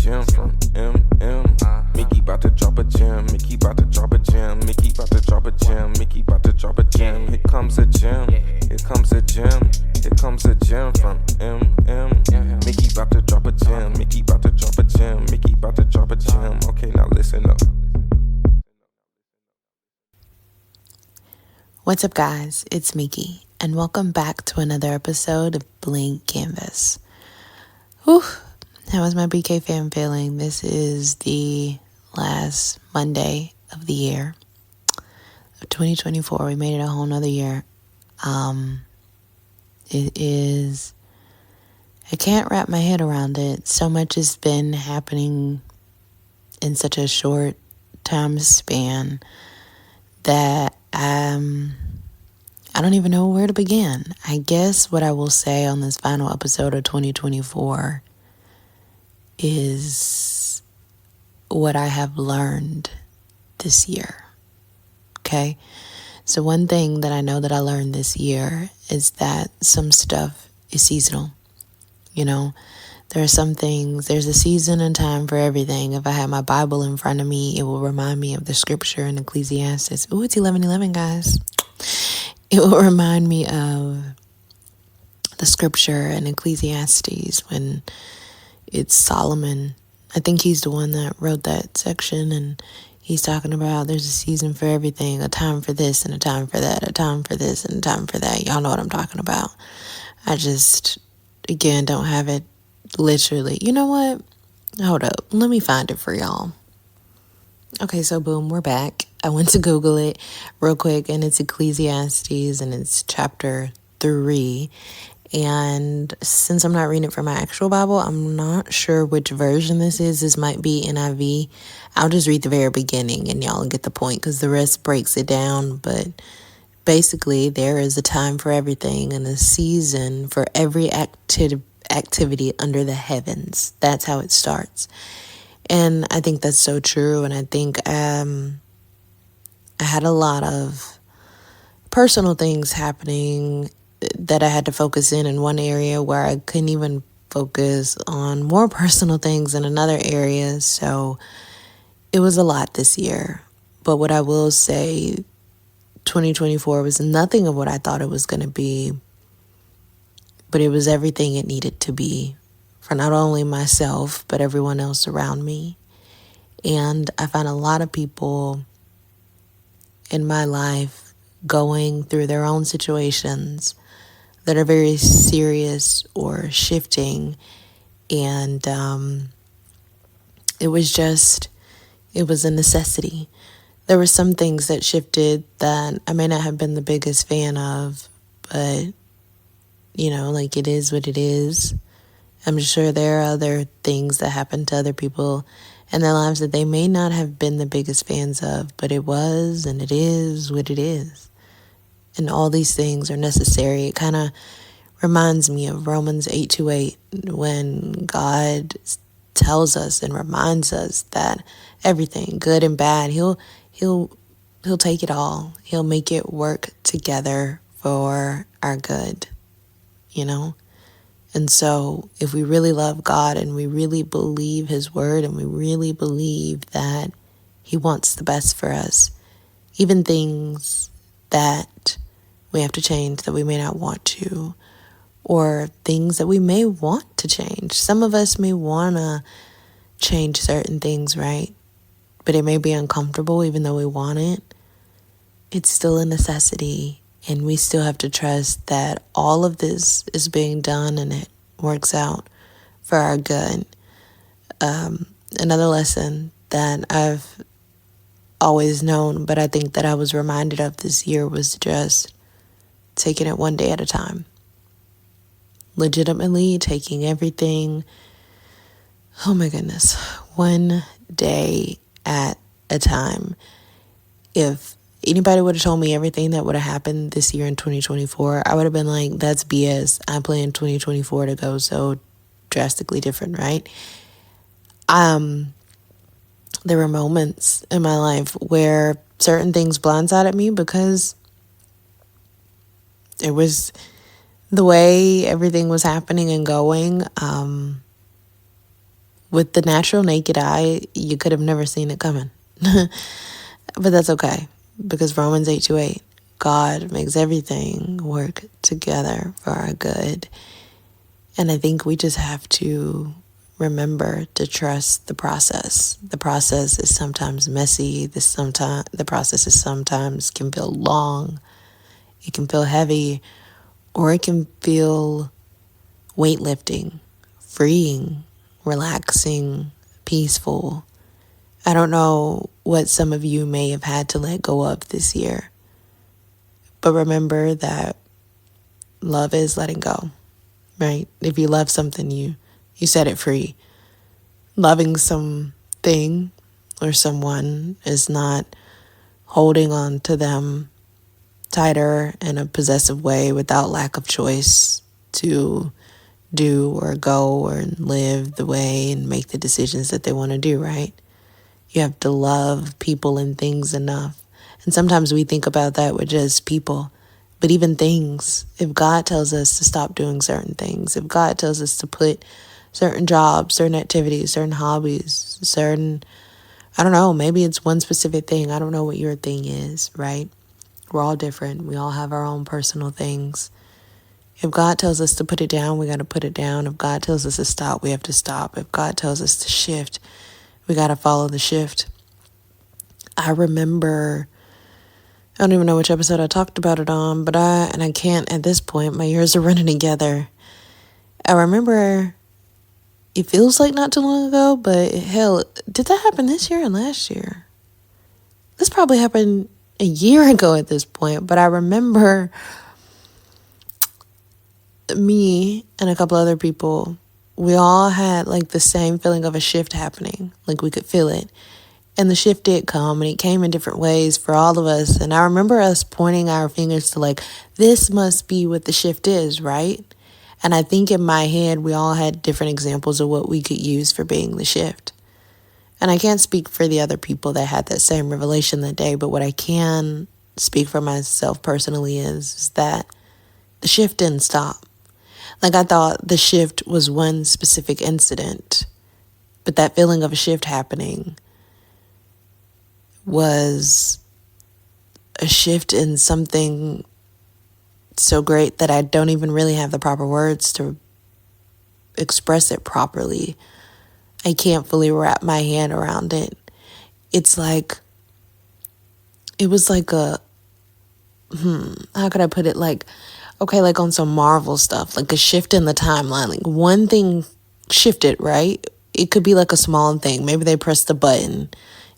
gem from Mickey about to drop a gem. Mickey about to drop a gem. Mickey about to drop a gem. Mickey about to drop a gem. Here comes a gem. Here comes a gem. Here comes a gem from Mickey about to drop a gem. Mickey about to drop a gem. Mickey about to drop a gem. Okay, now listen up. What's up, guys? It's Mickey, and welcome back to another episode of Blank Canvas. Whew, how was my BK fam feeling? This is the last Monday of the year of 2024. We made it a whole nother year. I can't wrap my head around it. So much has been happening in such a short time span that I don't even know where to begin. I guess what I will say on this final episode of 2024 is what I have learned this year. Okay? So one thing that I know that I learned this year is that some stuff is seasonal. You know, there are some things, there's a season and time for everything. If I had my Bible in front of me, it will remind me of the scripture in Ecclesiastes. Ooh, it's 11:11, guys. It will remind me of the scripture in Ecclesiastes when it's Solomon. I think he's the one that wrote that section, and he's talking about there's a season for everything, a time for this and a time for that, a time for this and a time for that. Y'all know what I'm talking about. I just, again, don't have it literally. You know what? Hold up. Let me find it for y'all. Okay, so boom, we're back. I went to Google it real quick, and it's Ecclesiastes, and it's chapter 3. And since I'm not reading it from my actual Bible, I'm not sure which version this is. This might be NIV. I'll just read the very beginning, and y'all get the point, because the rest breaks it down. But basically, there is a time for everything and a season for every activity under the heavens. That's how it starts. And I think that's so true. And I think I had a lot of personal things happening that I had to focus in one area where I couldn't even focus on more personal things in another area. So it was a lot this year. But what I will say, 2024 was nothing of what I thought it was going to be, but it was everything it needed to be for not only myself, but everyone else around me. And I found a lot of people in my life going through their own situations that are very serious or shifting. And it was a necessity. There were some things that shifted that I may not have been the biggest fan of, but, you know, like, it is what it is. I'm sure there are other things that happen to other people in their lives that they may not have been the biggest fans of, but it was and it is what it is. And all these things are necessary. It kind of reminds me of Romans 8:28, when God tells us and reminds us that everything, good and bad, he'll take it all. He'll make it work together for our good, you know? And so if we really love God and we really believe his word and we really believe that he wants the best for us, even things that we have to change that we may not want to, or things that we may want to change. Some of us may want to change certain things, right? But it may be uncomfortable even though we want it. It's still a necessity. And we still have to trust that all of this is being done and it works out for our good. Another lesson that I've always known, but I think that I was reminded of this year, was just taking it one day at a time. Legitimately taking everything, oh my goodness, one day at a time. If anybody would have told me everything that would have happened this year in 2024, I would have been like, that's BS. I planned 2024 to go so drastically different, right? There were moments in my life where certain things blindsided me because it was the way everything was happening and going with the natural naked eye, you could have never seen it coming. But that's okay, because Romans 8:28, God makes everything work together for our good. And I think we just have to remember to trust the process. The process is sometimes messy. The process is sometimes can feel long. It can feel heavy, or it can feel weightlifting, freeing, relaxing, peaceful. I don't know what some of you may have had to let go of this year, but remember that love is letting go, right? If you love something, you set it free. Loving something or someone is not holding on to them tighter in a possessive way without lack of choice to do or go or live the way and make the decisions that they want to do, right? You have to love people and things enough. And sometimes we think about that with just people, but even things. If God tells us to stop doing certain things, if God tells us to put certain jobs, certain activities, certain hobbies, I don't know, maybe it's one specific thing. I don't know what your thing is, right? We're all different. We all have our own personal things. If God tells us to put it down, we got to put it down. If God tells us to stop, we have to stop. If God tells us to shift, we got to follow the shift. I remember, I don't even know which episode I talked about it on, but I can't at this point. My years are running together. I remember, it feels like not too long ago, but hell, did that happen this year and last year? This probably happened a year ago at this point, but I remember me and a couple other people, we all had like the same feeling of a shift happening. Like we could feel it. And the shift did come, and it came in different ways for all of us. And I remember us pointing our fingers to like, this must be what the shift is, right? And I think in my head, we all had different examples of what we could use for being the shift. And I can't speak for the other people that had that same revelation that day, but what I can speak for myself personally is that the shift didn't stop. Like, I thought the shift was one specific incident, but that feeling of a shift happening was a shift in something so great that I don't even really have the proper words to express it properly. I can't fully wrap my hand around it. It's like, it was like how could I put it? Like, okay, like on some Marvel stuff, like a shift in the timeline. Like one thing shifted, right? It could be like a small thing. Maybe they pressed the button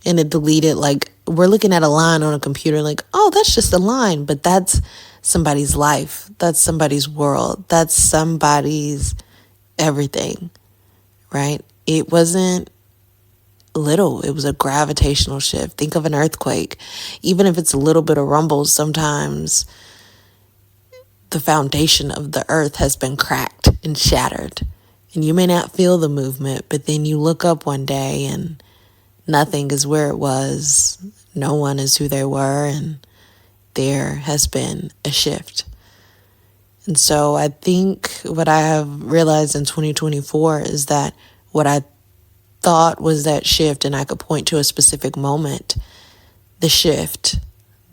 and it deleted. Like, we're looking at a line on a computer like, oh, that's just a line. But that's somebody's life. That's somebody's world. That's somebody's everything, right? It wasn't little. It was a gravitational shift. Think of an earthquake. Even if it's a little bit of rumbles, sometimes the foundation of the earth has been cracked and shattered. And you may not feel the movement, but then you look up one day and nothing is where it was. No one is who they were, and there has been a shift. And so I think what I have realized in 2024 is that what I thought was that shift, and I could point to a specific moment, the shift,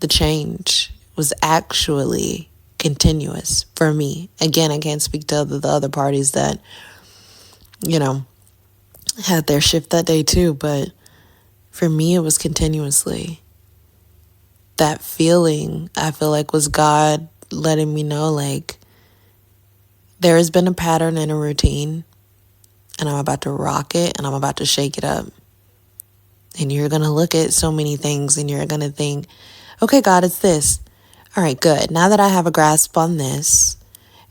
the change was actually continuous for me. Again, I can't speak to the other parties that, had their shift that day too, but for me, it was continuously. That feeling, I feel like, was God letting me know, like, there has been a pattern and a routine, and I'm about to rock it, and I'm about to shake it up. And you're going to look at so many things, and you're going to think, okay, God, it's this. All right, good. Now that I have a grasp on this,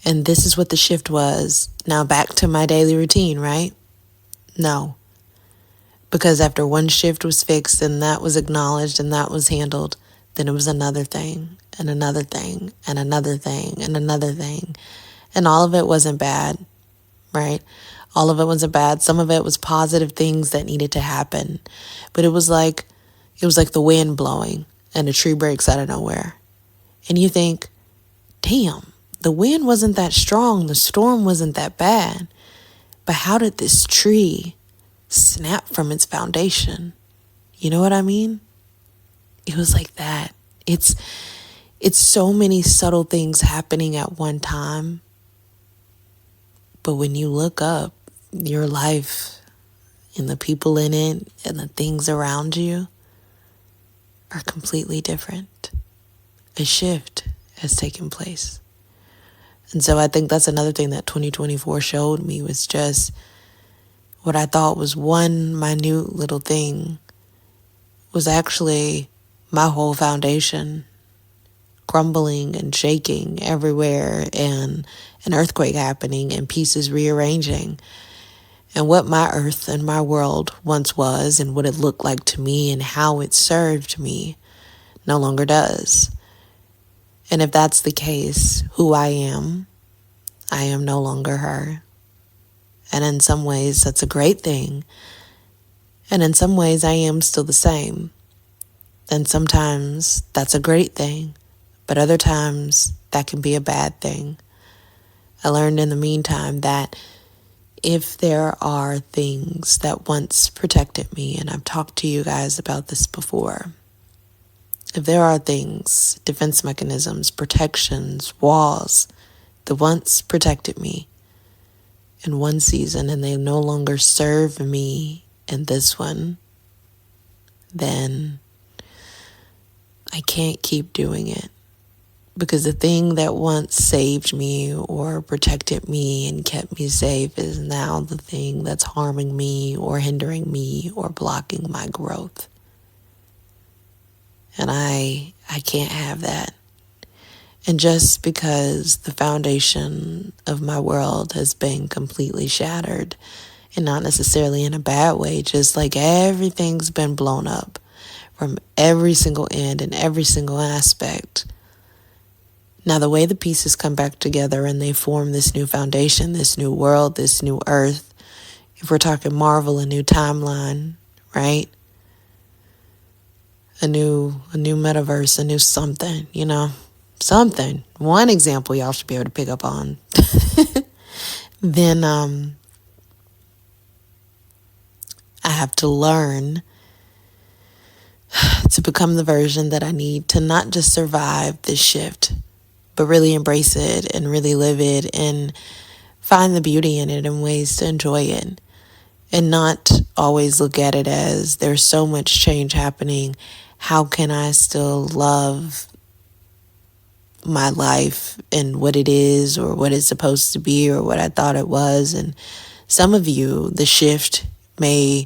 and this is what the shift was, now back to my daily routine, right? No. Because after one shift was fixed, and that was acknowledged, and that was handled, then it was another thing, and another thing, and another thing, and another thing. And all of it wasn't bad, right? All of it wasn't bad. Some of it was positive things that needed to happen. But it was like the wind blowing and a tree breaks out of nowhere. And you think, damn, the wind wasn't that strong. The storm wasn't that bad. But how did this tree snap from its foundation. You know what I mean? It was like that. It's so many subtle things happening at one time. But when you look up, your life and the people in it and the things around you are completely different. A shift has taken place. And so I think that's another thing that 2024 showed me, was just what I thought was one minute little thing was actually my whole foundation crumbling and shaking everywhere, and an earthquake happening and pieces rearranging. And what my earth and my world once was and what it looked like to me and how it served me no longer does. And if that's the case, who I am no longer her. And in some ways, that's a great thing. And in some ways, I am still the same. And sometimes that's a great thing. But other times, that can be a bad thing. I learned in the meantime that if there are things that once protected me, and I've talked to you guys about this before, if there are things, defense mechanisms, protections, walls that once protected me in one season and they no longer serve me in this one, then I can't keep doing it. Because the thing that once saved me or protected me and kept me safe is now the thing that's harming me or hindering me or blocking my growth. And I can't have that. And just because the foundation of my world has been completely shattered, and not necessarily in a bad way, just like everything's been blown up from every single end and every single aspect. Now, the way the pieces come back together and they form this new foundation, this new world, this new earth, if we're talking Marvel, a new timeline, right? A new metaverse, a new something, something. One example y'all should be able to pick up on. Then I have to learn to become the version that I need to not just survive this shift, but really embrace it and really live it and find the beauty in it and ways to enjoy it. And not always look at it as there's so much change happening. How can I still love my life and what it is or what it's supposed to be or what I thought it was? And some of you, the shift may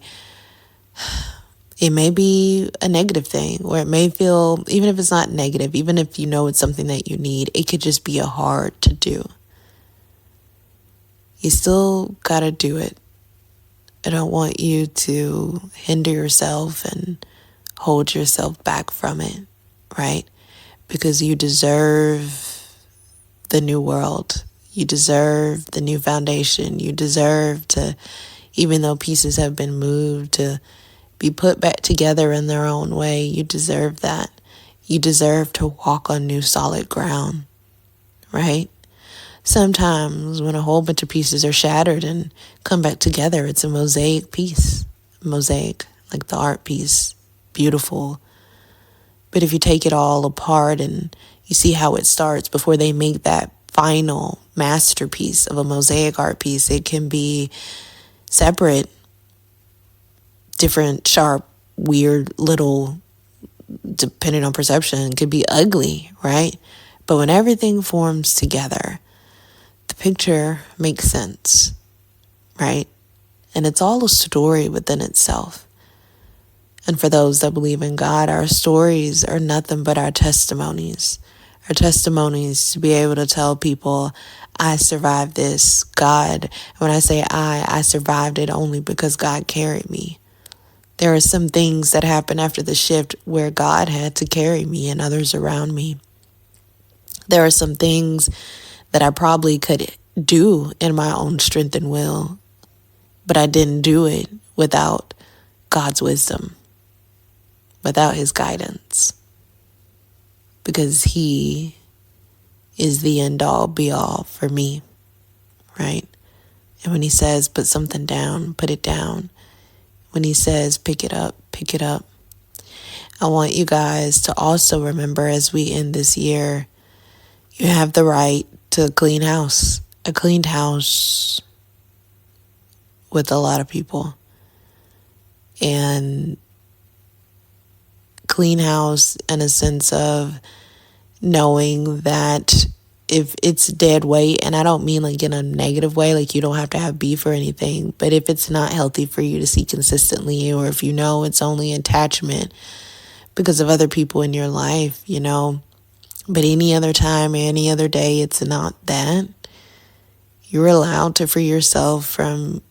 be a negative thing, or it may feel, even if it's not negative, even if you know it's something that you need, it could just be a hard to do. You still gotta do it. I don't want you to hinder yourself and hold yourself back from it, right? Because you deserve the new world. You deserve the new foundation. You deserve to, even though pieces have been moved, to be put back together in their own way. You deserve that. You deserve to walk on new solid ground, right? Sometimes when a whole bunch of pieces are shattered and come back together, it's a mosaic piece. Mosaic, like the art piece, beautiful. But if you take it all apart and you see how it starts before they make that final masterpiece of a mosaic art piece, it can be separate, different, sharp, weird, little, depending on perception, could be ugly, right? But when everything forms together, the picture makes sense, right? And it's all a story within itself. And for those that believe in God, our stories are nothing but our testimonies. Our testimonies to be able to tell people, I survived this. God, when I say I survived it only because God carried me. There are some things that happened after the shift where God had to carry me and others around me. There are some things that I probably could do in my own strength and will, but I didn't do it without God's wisdom, without His guidance, because He is the end all be all for me, right? And when He says, put something down, put it down, when he says, pick it up, pick it up. I want you guys to also remember as we end this year, you have the right to a clean house. A cleaned house with a lot of people. And clean house in a sense of knowing that if it's dead weight, and I don't mean like in a negative way, like you don't have to have beef or anything, but if it's not healthy for you to see consistently, or if you know it's only attachment because of other people in your life, but any other time or any other day, it's not that, you're allowed to free yourself from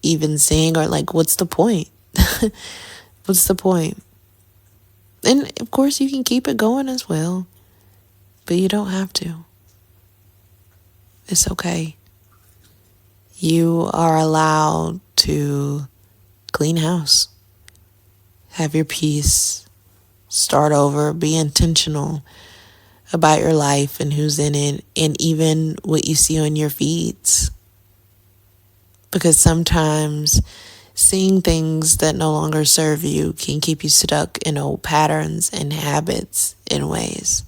even seeing, or like, what's the point? What's the point? And of course, you can keep it going as well, but you don't have to. It's okay. You are allowed to clean house, have your peace, start over, be intentional about your life and who's in it, and even what you see on your feeds. Because sometimes seeing things that no longer serve you can keep you stuck in old patterns and habits and ways.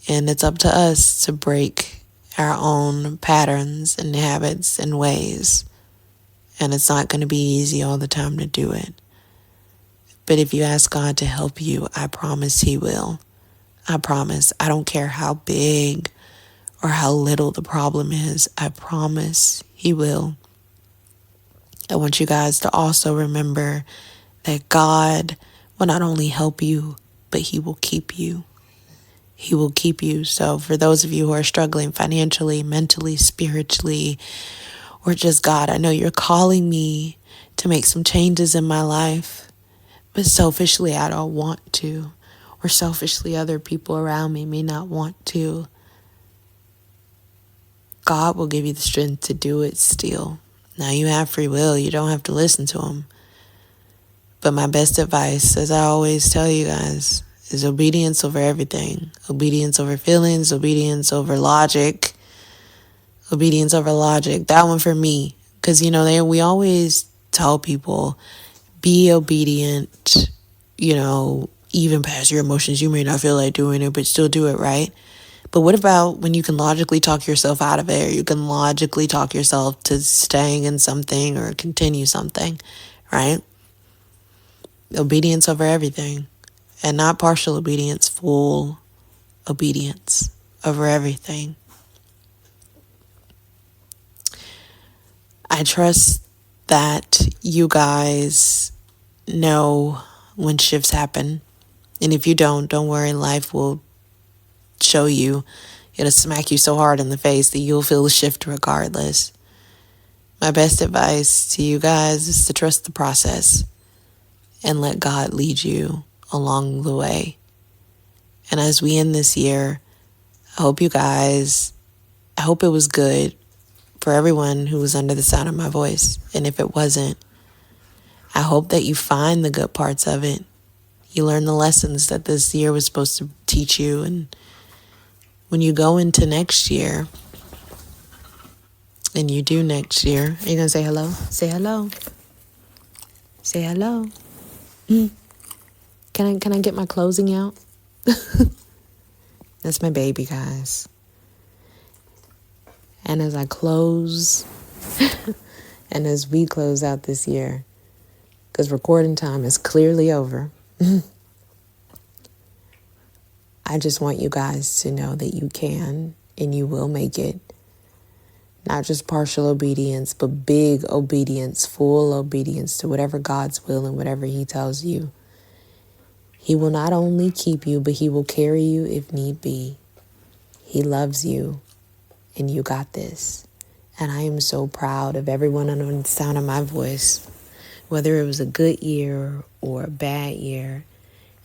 And it's up to us to break our own patterns and habits and ways. And it's not going to be easy all the time to do it. But if you ask God to help you, I promise He will. I promise. I don't care how big or how little the problem is. I promise He will. I want you guys to also remember that God will not only help you, but He will keep you. He will keep you. So for those of you who are struggling financially, mentally, spiritually, or just God, I know you're calling me to make some changes in my life, but selfishly I don't want to, or selfishly other people around me may not want to. God will give you the strength to do it still. Now you have free will. You don't have to listen to Him. But my best advice, as I always tell you guys, is obedience over everything. Obedience over feelings, obedience over logic. Obedience over logic. That one for me. Because, we always tell people, be obedient, even past your emotions. You may not feel like doing it, but still do it, right? But what about when you can logically talk yourself out of it, or you can logically talk yourself to staying in something or continue something, right? Obedience over everything. And not partial obedience, full obedience over everything. I trust that you guys know when shifts happen. And if you don't worry, life will show you. It'll smack you so hard in the face that you'll feel a shift regardless. My best advice to you guys is to trust the process and let God lead you along the way. And as we end this year, I hope it was good for everyone who was under the sound of my voice. And if it wasn't, I hope that you find the good parts of it. You learn the lessons that this year was supposed to teach you. And when you go into next year, and you do next year, are you going to say hello? Say hello. Say hello. Can I get my closing out? That's my baby, guys. And as I close, and as we close out this year, because recording time is clearly over, I just want you guys to know that you can and you will make it. Not just partial obedience, but big obedience, full obedience to whatever God's will and whatever He tells you. He will not only keep you, but He will carry you if need be. He loves you, and you got this. And I am so proud of everyone under the sound of my voice, whether it was a good year or a bad year.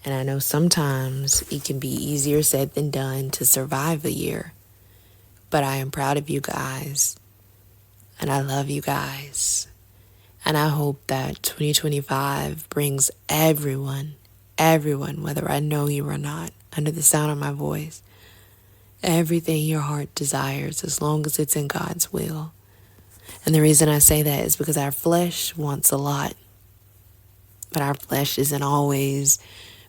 And I know sometimes it can be easier said than done to survive a year. But I am proud of you guys, and I love you guys. And I hope that 2025 brings everyone, whether I know you or not, under the sound of my voice, everything your heart desires, as long as it's in God's will. And the reason I say that is because our flesh wants a lot, but our flesh isn't always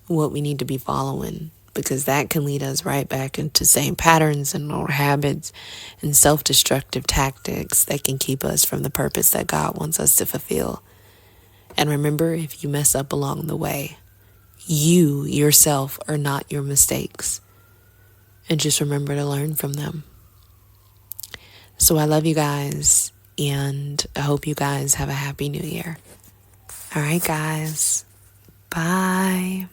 what we need to be following, because that can lead us right back into same patterns and old habits and self-destructive tactics that can keep us from the purpose that God wants us to fulfill. And remember, if you mess up along the way, you yourself are not your mistakes. And just remember to learn from them. So I love you guys, and I hope you guys have a happy new year. All right, guys. Bye.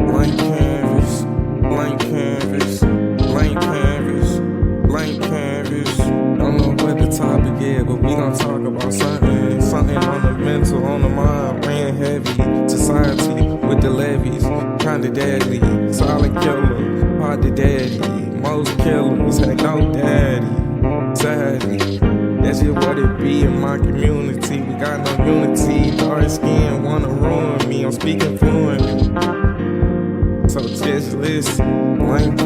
Blank canvas, blank canvas, blank canvas, blank canvas. Don't know what the topic is, but we gon' talk about something on the mental, on the mind, weighing heavy. Society with the levies, kinda deadly. Silent killer, hard to daddy. Most killers had no daddy. Sadly, that's just what it be in my community. We got no unity. Dark skin wanna ruin me. I'm speaking fluently. So just listen, blank